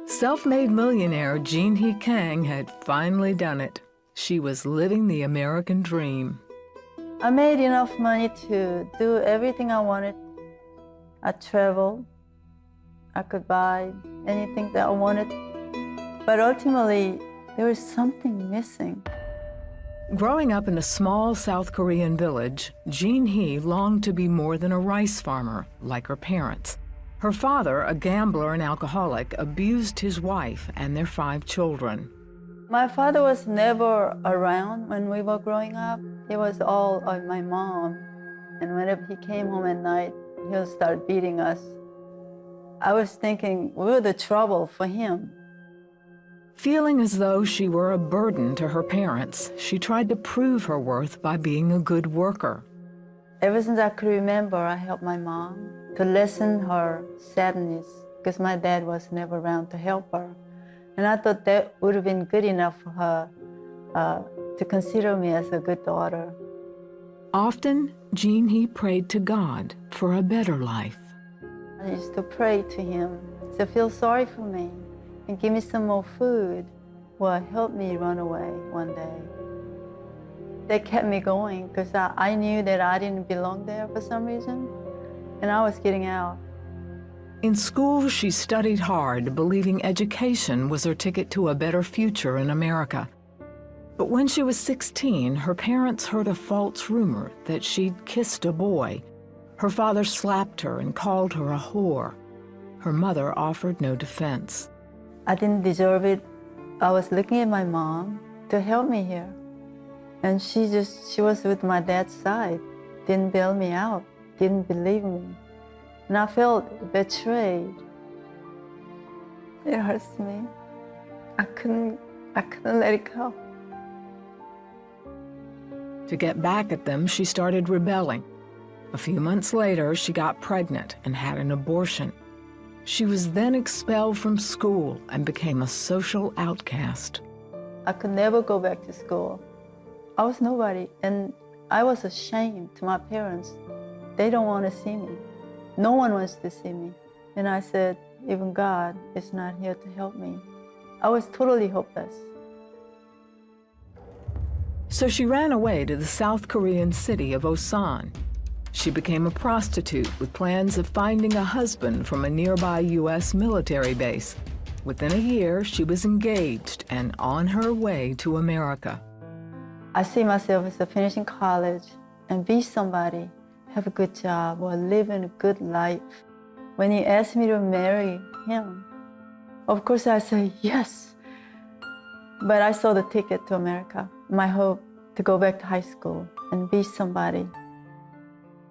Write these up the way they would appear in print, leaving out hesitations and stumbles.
Self-made millionaire Jean He Kang had finally done it. She was living the American dream. I made enough money to do everything I wanted. I traveled. I could buy anything that I wanted. But ultimately, there was something missing. Growing up in a small South Korean village, Jean He longed to be more than a rice farmer, like her parents. Her father, a gambler and alcoholic, abused his wife and their 5 children. My father was never around when we were growing up. It was all on my mom. And whenever he came home at night, he'll start beating us. I was thinking we were the trouble for him. Feeling as though she were a burden to her parents, she tried to prove her worth by being a good worker. Ever since I could remember, I helped my mom to lessen her sadness because my dad was never around to help her. And I thought that would have been good enough for her to consider me as a good daughter. Often, Jean He prayed to God for a better life. I used to pray to him to feel sorry for me and give me some more food. Well, help me run away one day. That kept me going because I knew that I didn't belong there for some reason, and I was getting out. In school, she studied hard, believing education was her ticket to a better future in America. But when she was 16, her parents heard a false rumor that she'd kissed a boy. Her father slapped her and called her a whore. Her mother offered no defense. I didn't deserve it. I was looking at my mom to help me here. And she was with my dad's side, didn't bail me out, didn't believe me. And I felt betrayed. It hurts me. I couldn't let it go. To get back at them, she started rebelling. A few months later, she got pregnant and had an abortion. She was then expelled from school and became a social outcast. I could never go back to school. I was nobody, and I was ashamed to my parents. They don't want to see me. No one wants to see me. And I said, even God is not here to help me. I was totally hopeless. So she ran away to the South Korean city of Osan. She became a prostitute with plans of finding a husband from a nearby U.S. military base. Within a year, she was engaged and on her way to America. I see myself as finishing college and be somebody, have a good job, or live in a good life. When he asked me to marry him, of course I said yes. But I saw the ticket to America, my hope to go back to high school and be somebody.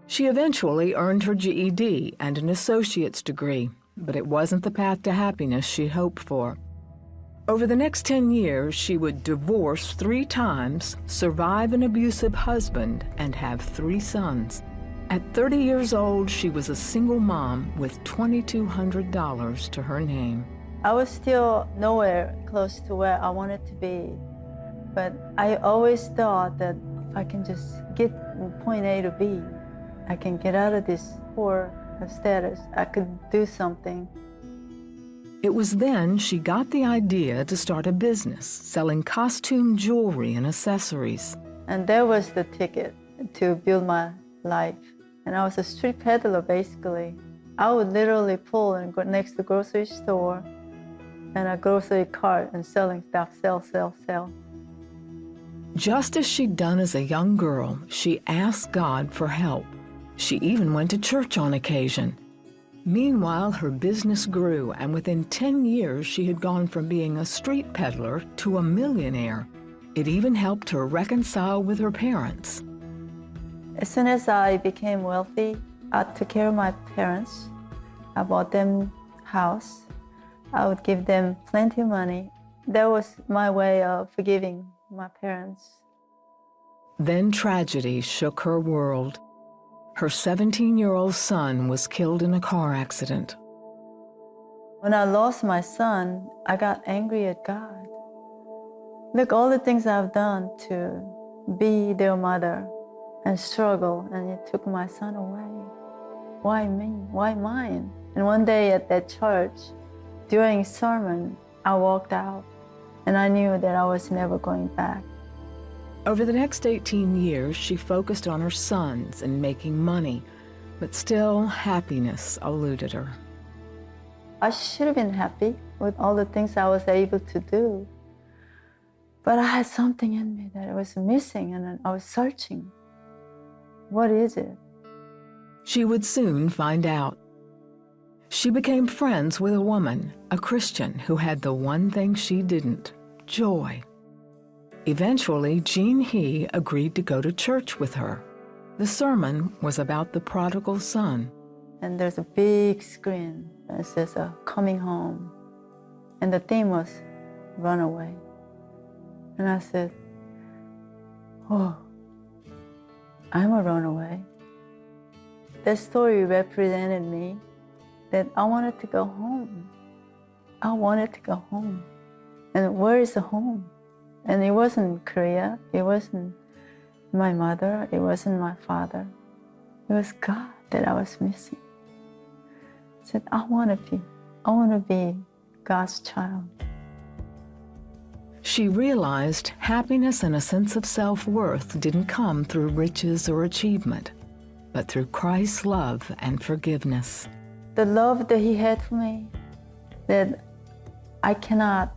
She eventually earned her GED and an associate's degree, but it wasn't the path to happiness she hoped for. Over the next 10 years, she would divorce 3 times, survive an abusive husband, and have 3 sons. At 30 years old, she was a single mom with $2,200 to her name. I was still nowhere close to where I wanted to be, but I always thought that if I can just get from point A to B, I can get out of this poor status. I could do something. It was then she got the idea to start a business selling costume jewelry and accessories. And that was the ticket to build my life. And I was a street peddler, basically. I would literally pull and go next to the grocery store and a grocery cart and selling stuff, sell. Just as she'd done as a young girl, she asked God for help. She even went to church on occasion. Meanwhile, her business grew, and within 10 years, she had gone from being a street peddler to a millionaire. It even helped her reconcile with her parents. As soon as I became wealthy, I took care of my parents. I bought them a house. I would give them plenty of money. That was my way of forgiving my parents. Then tragedy shook her world. Her 17-year-old son was killed in a car accident. When I lost my son, I got angry at God. Look, all the things I've done to be their mother and struggle, and you took my son away. Why me? Why mine? And one day at that church, During sermon, I walked out, and I knew that I was never going back. Over the next 18 years, she focused on her sons and making money, but still happiness eluded her. I should have been happy with all the things I was able to do, but I had something in me that was missing, and I was searching. What is it? She would soon find out. She became friends with a woman, a Christian, who had the one thing she didn't: joy. Eventually, Jean He agreed to go to church with her. The sermon was about the prodigal son. And there's a big screen that says coming home. And the theme was runaway. And I said, oh, I'm a runaway. That story represented me, that I wanted to go home. I wanted to go home. And where is the home? And it wasn't Korea, it wasn't my mother, it wasn't my father. It was God that I was missing. I said, I want to be God's child. She realized happiness and a sense of self-worth didn't come through riches or achievement, but through Christ's love and forgiveness. The love that He had for me, that I cannot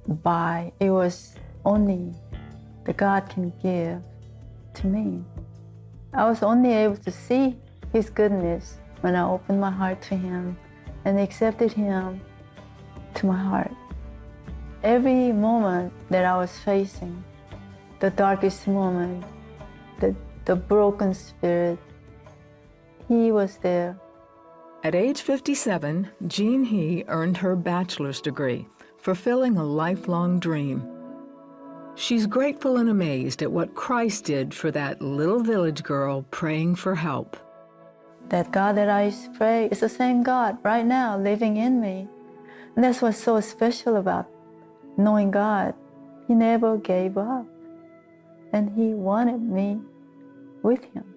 buy, it was only that God can give to me. I was only able to see His goodness when I opened my heart to Him and accepted Him to my heart. Every moment that I was facing, the darkest moment, the broken spirit, He was there. At age 57, Jean He earned her bachelor's degree, fulfilling a lifelong dream. She's grateful and amazed at what Christ did for that little village girl praying for help. That God that I used to pray is the same God right now living in me. And that's what's so special about knowing God. He never gave up. And He wanted me with Him.